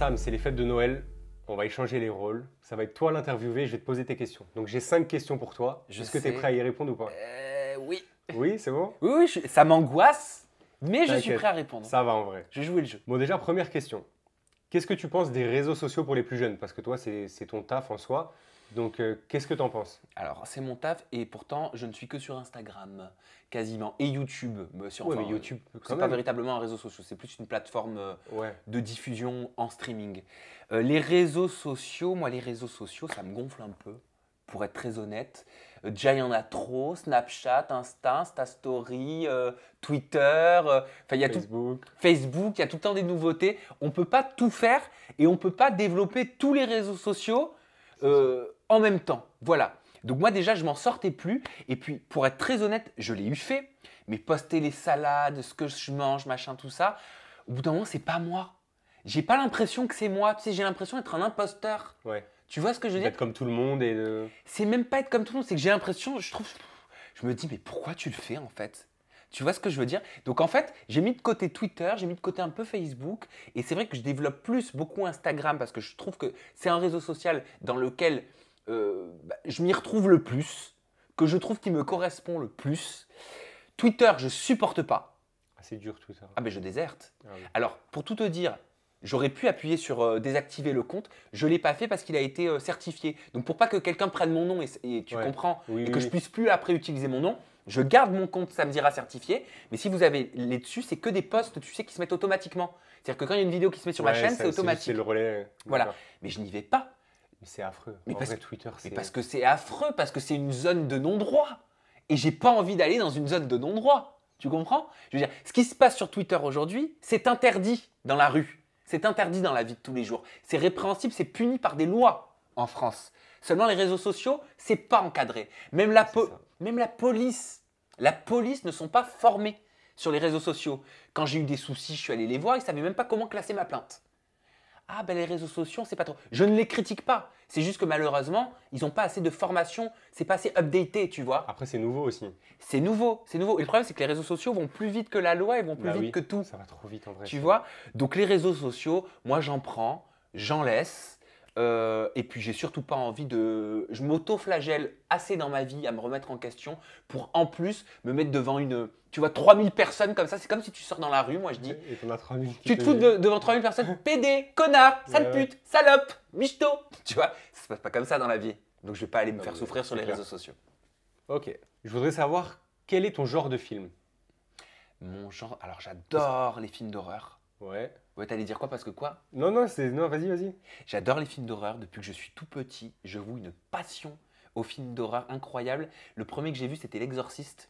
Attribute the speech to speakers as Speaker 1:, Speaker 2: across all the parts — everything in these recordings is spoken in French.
Speaker 1: Sam, c'est les fêtes de Noël. On va échanger les rôles. Ça va être toi l'interviewé, je vais te poser tes questions. Donc j'ai 5 questions pour toi. Est-ce que tu es prêt à y répondre ou pas?
Speaker 2: Oui.
Speaker 1: Oui, c'est bon?
Speaker 2: Oui, oui, ça m'angoisse, mais je suis
Speaker 1: T'inquiète,
Speaker 2: prêt à répondre.
Speaker 1: ça va en vrai.
Speaker 2: Je vais jouer le jeu.
Speaker 1: Bon, déjà, première question. Qu'est-ce que tu penses des réseaux sociaux pour les plus jeunes? Parce que toi, c'est ton taf en soi. Donc, qu'est-ce que tu en penses?
Speaker 2: Alors, c'est mon taf et pourtant, je ne suis que sur Instagram, quasiment, et YouTube.
Speaker 1: Ouais, mais YouTube, quand
Speaker 2: c'est pas
Speaker 1: même.
Speaker 2: véritablement un réseau social, c'est plus une plateforme
Speaker 1: Ouais.
Speaker 2: de diffusion en streaming. Les réseaux sociaux, moi, les réseaux sociaux, ça me gonfle un peu, pour être très honnête. Déjà, il y en a trop, Snapchat, Insta Story, Twitter, il y a
Speaker 1: Facebook.
Speaker 2: Facebook, il y a tout le temps des nouveautés. On ne peut pas tout faire et on ne peut pas développer tous les réseaux sociaux en même temps. Voilà. Donc moi déjà, je m'en sortais plus. Et puis, pour être très honnête, je l'ai eu fait. Mais poster les salades, ce que je mange, machin, tout ça, au bout d'un moment, c'est pas moi. J'ai pas l'impression que c'est moi. Tu sais, j'ai l'impression d'être un imposteur.
Speaker 1: Ouais.
Speaker 2: Tu vois ce que je veux dire?
Speaker 1: D'être comme tout le monde et de...
Speaker 2: C'est même pas être comme tout le monde, c'est que j'ai l'impression, je me dis, mais pourquoi tu le fais en fait? Tu vois ce que je veux dire? Donc en fait, j'ai mis de côté Twitter, j'ai mis de côté un peu Facebook, et c'est vrai que je développe beaucoup Instagram parce que je trouve que c'est un réseau social dans lequel je m'y retrouve le plus, que je trouve qui me correspond le plus. Twitter, je supporte pas.
Speaker 1: Ah, c'est dur tout ça.
Speaker 2: Ah ben je déserte.
Speaker 1: Ah oui.
Speaker 2: Alors, pour tout te dire, j'aurais pu appuyer sur désactiver le compte. Je ne l'ai pas fait parce qu'il a été certifié. Donc, pour pas que quelqu'un prenne mon nom et tu
Speaker 1: Ouais.
Speaker 2: comprends,
Speaker 1: Oui,
Speaker 2: et
Speaker 1: oui,
Speaker 2: que je
Speaker 1: oui.
Speaker 2: puisse plus après utiliser mon nom, je garde mon compte, ça me dira certifié. Mais si vous avez les dessus, c'est que des posts, tu sais, qui se mettent automatiquement. C'est-à-dire que quand il y a une vidéo qui se met sur ma
Speaker 1: Ouais,
Speaker 2: chaîne,
Speaker 1: ça,
Speaker 2: c'est automatique.
Speaker 1: C'est le relais.
Speaker 2: Voilà.
Speaker 1: D'accord.
Speaker 2: Mais je n'y vais pas.
Speaker 1: Mais c'est affreux.
Speaker 2: Mais
Speaker 1: En
Speaker 2: parce
Speaker 1: vrai,
Speaker 2: que-
Speaker 1: Twitter,
Speaker 2: Mais
Speaker 1: c'est...
Speaker 2: parce que c'est affreux, parce que c'est une zone de non-droit. Et j'ai pas envie d'aller dans une zone de non-droit. Tu comprends? Je veux dire, ce qui se passe sur Twitter aujourd'hui, c'est interdit dans la rue. C'est interdit dans la vie de tous les jours. C'est répréhensible, c'est puni par des lois en France. Seulement les réseaux sociaux, c'est pas encadré. Même la police ne sont pas formés sur les réseaux sociaux. Quand j'ai eu des soucis, je suis allé les voir, ils savaient même pas comment classer ma plainte. Ah ben les réseaux sociaux, c'est pas trop. Je ne les critique pas. C'est juste que malheureusement, ils n'ont pas assez de formation, c'est pas assez updaté, tu vois.
Speaker 1: Après, c'est nouveau aussi.
Speaker 2: C'est nouveau, c'est nouveau. Et le problème, c'est que les réseaux sociaux vont plus vite que la loi et vont plus
Speaker 1: Bah
Speaker 2: vite
Speaker 1: oui,
Speaker 2: que tout.
Speaker 1: ça va trop vite en vrai.
Speaker 2: Tu vois? Donc les réseaux sociaux, moi j'en prends, j'en laisse. Et puis j'ai surtout pas envie de. Je m'auto-flagelle assez dans ma vie à me remettre en question pour en plus me mettre devant une. Tu vois, 3000 personnes comme ça. C'est comme si tu sors dans la rue, moi je dis.
Speaker 1: Et t'en as 3000 qui
Speaker 2: Tu te fous devant 3000 personnes, pédé, connard, sale
Speaker 1: Ouais, ouais.
Speaker 2: pute, salope, michto. Tu vois, ça se passe pas comme ça dans la vie. Donc je vais pas aller me
Speaker 1: Non,
Speaker 2: faire
Speaker 1: mais
Speaker 2: souffrir sur
Speaker 1: c'est
Speaker 2: les
Speaker 1: clair.
Speaker 2: réseaux sociaux.
Speaker 1: Ok. Je voudrais savoir quel est ton genre de film?
Speaker 2: Mon genre, alors j'adore les films d'horreur.
Speaker 1: Ouais.
Speaker 2: Ouais, t'allais dire quoi? Parce que quoi?
Speaker 1: Non, non, c'est... Non, vas-y, vas-y.
Speaker 2: J'adore les films d'horreur. Depuis que je suis tout petit, je voue une passion aux films d'horreur incroyable. Le premier que j'ai vu, c'était L'Exorciste.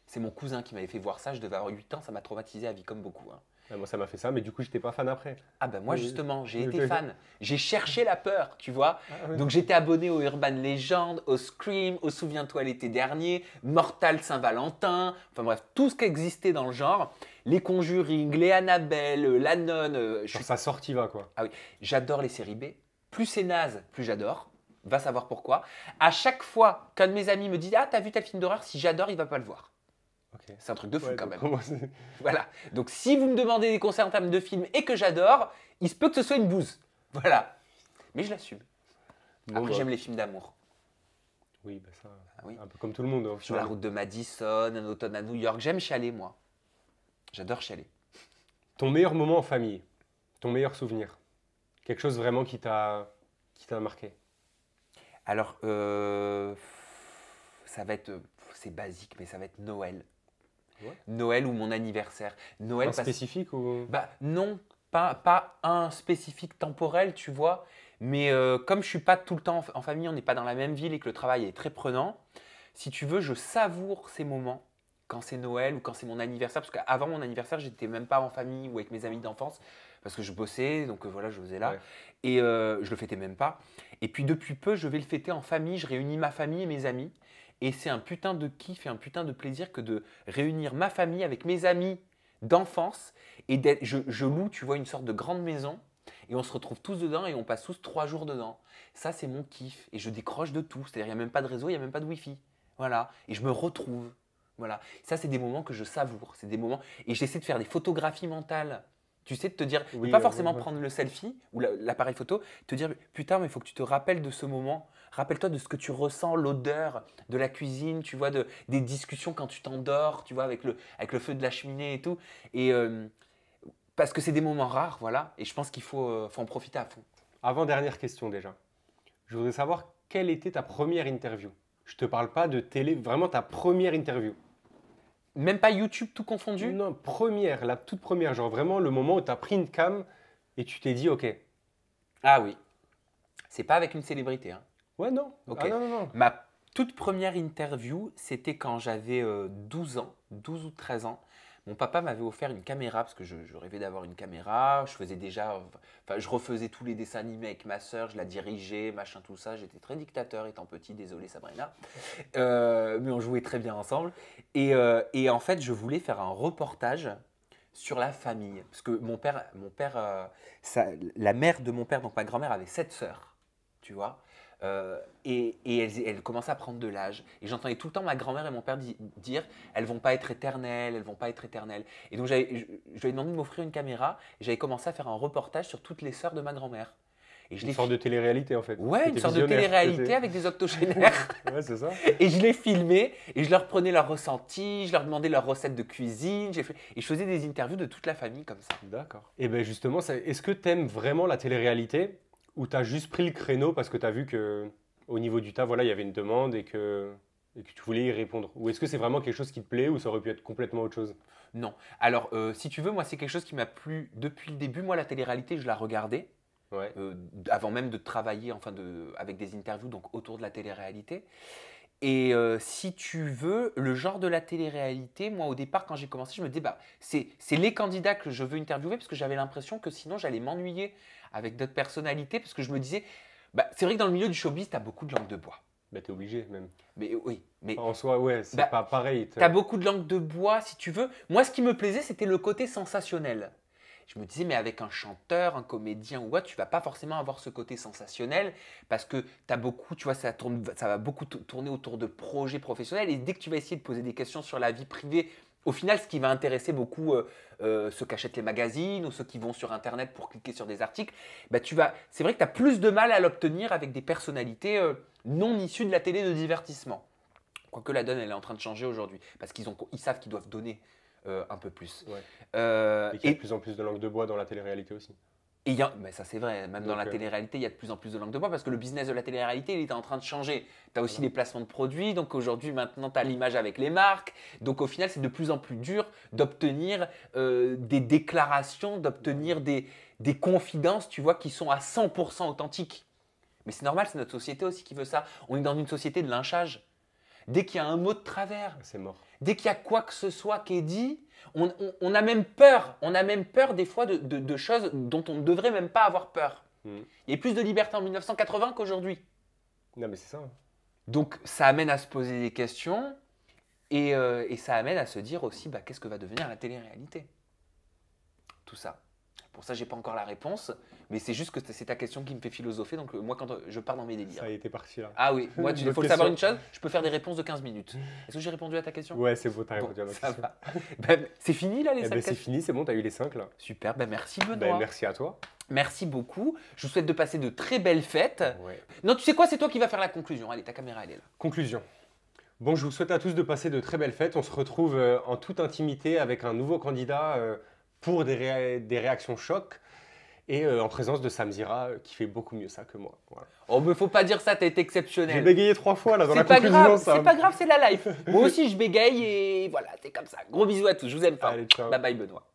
Speaker 2: C'est mon cousin qui m'avait fait voir ça. Je devais avoir 8 ans. Ça m'a traumatisé à vie comme beaucoup. Hein.
Speaker 1: Ah, moi, ça m'a fait ça, mais du coup, j'étais pas fan après.
Speaker 2: Ah ben moi
Speaker 1: Oui.
Speaker 2: justement, j'ai
Speaker 1: Ok.
Speaker 2: été fan. J'ai cherché la peur, tu vois.
Speaker 1: Ah, ouais.
Speaker 2: Donc j'étais abonné au Urban Legend, au Scream, au Souviens-toi l'été dernier, Mortal Saint-Valentin, enfin bref, tout ce qui existait dans le genre. Les Conjuring, les Annabelle, la Nonne.
Speaker 1: Genre, ça sort, y va, quoi.
Speaker 2: Ah oui, j'adore les séries B. Plus c'est naze, plus j'adore. Va savoir pourquoi. À chaque fois qu'un de mes amis me dit ah t'as vu tel film d'horreur, si j'adore, il va pas le voir.
Speaker 1: Ok.
Speaker 2: C'est un truc de fou
Speaker 1: Ouais,
Speaker 2: quand
Speaker 1: donc,
Speaker 2: même.
Speaker 1: comment c'est-
Speaker 2: Voilà. Donc si vous me demandez des conseils en termes de films et que j'adore, il se peut que ce soit une bouse. Voilà. Mais je l'assume.
Speaker 1: Bon,
Speaker 2: Après
Speaker 1: bah,
Speaker 2: j'aime les films d'amour.
Speaker 1: Oui, bah ça,
Speaker 2: Ah oui.
Speaker 1: un peu comme tout le monde. Au
Speaker 2: Sur la
Speaker 1: final.
Speaker 2: route de Madison, Un automne à New York. J'aime chialer moi. J'adore chialer.
Speaker 1: Ton meilleur moment en famille, ton meilleur souvenir, quelque chose vraiment qui t'a marqué.
Speaker 2: Alors ça va être, c'est basique, mais ça va être Noël.
Speaker 1: Ouais.
Speaker 2: Noël ou mon anniversaire. Noël
Speaker 1: Un
Speaker 2: parce
Speaker 1: spécifique ou...
Speaker 2: bah non, pas un spécifique temporel, tu vois. Mais comme je suis pas tout le temps en famille, on n'est pas dans la même ville et que le travail est très prenant, si tu veux, je savoure ces moments quand c'est Noël ou quand c'est mon anniversaire. Parce qu'avant mon anniversaire, j'étais même pas en famille ou avec mes amis d'enfance parce que je bossais, donc voilà, je faisais là.
Speaker 1: Ouais.
Speaker 2: Et je le fêtais même pas. Et puis depuis peu, je vais le fêter en famille. Je réunis ma famille et mes amis. Et c'est un putain de kiff et un putain de plaisir que de réunir ma famille avec mes amis d'enfance. Et je loue, tu vois, une sorte de grande maison. Et on se retrouve tous dedans et on passe tous 3 jours dedans. Ça, c'est mon kiff. Et je décroche de tout. C'est-à-dire, il n'y a même pas de réseau, il n'y a même pas de Wi-Fi. Voilà. Et je me retrouve. Voilà. Ça, c'est des moments que je savoure. C'est des moments. Et j'essaie de faire des photographies mentales, Tu sais, de te dire,
Speaker 1: Oui,
Speaker 2: pas forcément
Speaker 1: ouais.
Speaker 2: prendre le selfie ou l'appareil photo, te dire, putain, mais il faut que tu te rappelles de ce moment. Rappelle-toi de ce que tu ressens, l'odeur de la cuisine, tu vois, des discussions quand tu t'endors, tu vois, avec le feu de la cheminée et tout. Et parce que c'est des moments rares, voilà. Et je pense qu'il faut en profiter à fond.
Speaker 1: Avant-dernière question déjà. Je voudrais savoir quelle était ta première interview. Je te parle pas de télé, vraiment ta première interview.
Speaker 2: Même pas YouTube tout confondu?
Speaker 1: Non, première, la toute première, genre vraiment le moment où tu as pris une cam et tu t'es dit, ok.
Speaker 2: Ah oui. C'est pas avec une célébrité, hein.
Speaker 1: Ouais, non.
Speaker 2: Ok.
Speaker 1: Ah non, non, non.
Speaker 2: Ma toute première interview, c'était quand j'avais 12 ans, 12 ou 13 ans. Mon papa m'avait offert une caméra parce que je rêvais d'avoir une caméra. Je faisais déjà, enfin, je refaisais tous les dessins animés avec ma sœur, je la dirigeais, machin, tout ça. J'étais très dictateur étant petit, désolé Sabrina. Mais on jouait très bien ensemble. Et en fait, je voulais faire un reportage sur la famille. Parce que mon père la mère de mon père, donc ma grand-mère, avait 7 sœurs, tu vois. Et elles commençaient à prendre de l'âge. Et j'entendais tout le temps ma grand-mère et mon père dire elles vont pas être éternelles, elles vont pas être éternelles. Et donc je lui ai demandé de m'offrir une caméra et j'avais commencé à faire un reportage sur toutes les sœurs de ma grand-mère. Et
Speaker 1: Une sorte de télé-réalité en fait.
Speaker 2: Ouais, une
Speaker 1: T'étais
Speaker 2: sorte de
Speaker 1: visionnaire,
Speaker 2: télé-réalité
Speaker 1: t'étais-
Speaker 2: avec des octogénaires.
Speaker 1: Ouais, c'est ça.
Speaker 2: Et je les filmais et je leur prenais leurs ressentis, je leur demandais leurs recettes de cuisine. Et je faisais des interviews de toute la famille comme ça.
Speaker 1: D'accord. Et bien justement, est-ce que tu aimes vraiment la télé-réalité ou tu as juste pris le créneau parce que tu as vu que au niveau du tas, voilà, il y avait une demande et que tu voulais y répondre? Ou est-ce que c'est vraiment quelque chose qui te plaît ou ça aurait pu être complètement autre chose?
Speaker 2: Non. Alors, si tu veux, moi, c'est quelque chose qui m'a plu depuis le début. Moi, la télé-réalité, je la regardais.
Speaker 1: Ouais.
Speaker 2: Avant même de travailler avec des interviews donc autour de la télé-réalité. Et si tu veux, le genre de la télé-réalité, moi au départ quand j'ai commencé, je me disais bah, c'est les candidats que je veux interviewer parce que j'avais l'impression que sinon j'allais m'ennuyer avec d'autres personnalités parce que je me disais, bah, c'est vrai que dans le milieu du showbiz, tu as beaucoup de langue de bois.
Speaker 1: Bah, t'es obligé même.
Speaker 2: Mais oui, mais
Speaker 1: En soi, ouais, c'est
Speaker 2: bah,
Speaker 1: pas pareil.
Speaker 2: tu as beaucoup de langue de bois si tu veux. Moi ce qui me plaisait, c'était le côté sensationnel. Je me disais, mais avec un chanteur, un comédien ou autre, tu vas pas forcément avoir ce côté sensationnel parce que tu as beaucoup, tu vois, ça va beaucoup tourner autour de projets professionnels. Et dès que tu vas essayer de poser des questions sur la vie privée, au final, ce qui va intéresser beaucoup ceux qui achètent les magazines ou ceux qui vont sur Internet pour cliquer sur des articles, bah, c'est vrai que tu as plus de mal à l'obtenir avec des personnalités non issues de la télé de divertissement. Quoique la donne, elle est en train de changer aujourd'hui parce qu'ils savent qu'ils doivent donner un peu plus.
Speaker 1: Ouais. Et qu'il y a de plus en plus de langue de bois dans la télé-réalité aussi.
Speaker 2: Mais ça c'est vrai, même dans
Speaker 1: Donc,
Speaker 2: la télé-réalité, il y a de plus en plus de langue de bois parce que le business de la télé-réalité, il est en train de changer. Tu as aussi les placements de produits, donc aujourd'hui, maintenant, tu as l'image avec les marques. Donc au final, c'est de plus en plus dur d'obtenir des déclarations, d'obtenir des confidences, tu vois, qui sont à 100% authentiques. Mais c'est normal, c'est notre société aussi qui veut ça. On est dans une société de lynchage. Dès qu'il y a un mot de travers,
Speaker 1: C'est mort.
Speaker 2: dès qu'il y a quoi que ce soit qui est dit, on a même peur. On a même peur des fois de choses dont on ne devrait même pas avoir peur. Il y a plus de liberté en 1980 qu'aujourd'hui.
Speaker 1: Non, mais c'est ça.
Speaker 2: Donc ça amène à se poser des questions et ça amène à se dire aussi bah, qu'est-ce que va devenir la télé-réalité. Tout ça. Pour ça, j'ai pas encore la réponse, mais c'est juste que c'est ta question qui me fait philosopher. Donc moi, quand je pars dans mes délires.
Speaker 1: Ça y était parti là.
Speaker 2: Ah oui, moi, il
Speaker 1: D'autres
Speaker 2: faut savoir une
Speaker 1: questions?
Speaker 2: chose, je peux faire des réponses de 15 minutes. Est-ce que j'ai répondu à ta question?
Speaker 1: Ouais, c'est beau, t'as
Speaker 2: Bon,
Speaker 1: répondu à ma
Speaker 2: ça
Speaker 1: question.
Speaker 2: va. Ben, c'est fini là les
Speaker 1: Eh
Speaker 2: 5
Speaker 1: ben, c'est
Speaker 2: questions.
Speaker 1: fini, c'est bon, t'as eu les 5 là.
Speaker 2: Super, ben merci Benoît.
Speaker 1: Ben, merci à toi.
Speaker 2: Merci beaucoup. Je vous souhaite de passer de très belles fêtes.
Speaker 1: Ouais.
Speaker 2: Non, tu sais quoi, c'est toi qui vas faire la conclusion. Allez, ta caméra, elle est là.
Speaker 1: Conclusion. Bon, je vous souhaite à tous de passer de très belles fêtes. On se retrouve en toute intimité avec un nouveau candidat pour des réactions choc et en présence de Samzira qui fait beaucoup mieux ça que moi. Voilà.
Speaker 2: Oh, mais faut pas dire ça, t'as été
Speaker 1: J'ai
Speaker 2: exceptionnel.
Speaker 1: bégayé 3 fois là dans la
Speaker 2: C'est pas
Speaker 1: conclusion.
Speaker 2: grave,
Speaker 1: ça.
Speaker 2: c'est pas grave, c'est la life. Moi aussi, je bégaye et voilà, c'est comme ça. Gros bisous à tous, je vous aime fort.
Speaker 1: Allez, ciao.
Speaker 2: Bye bye Benoît.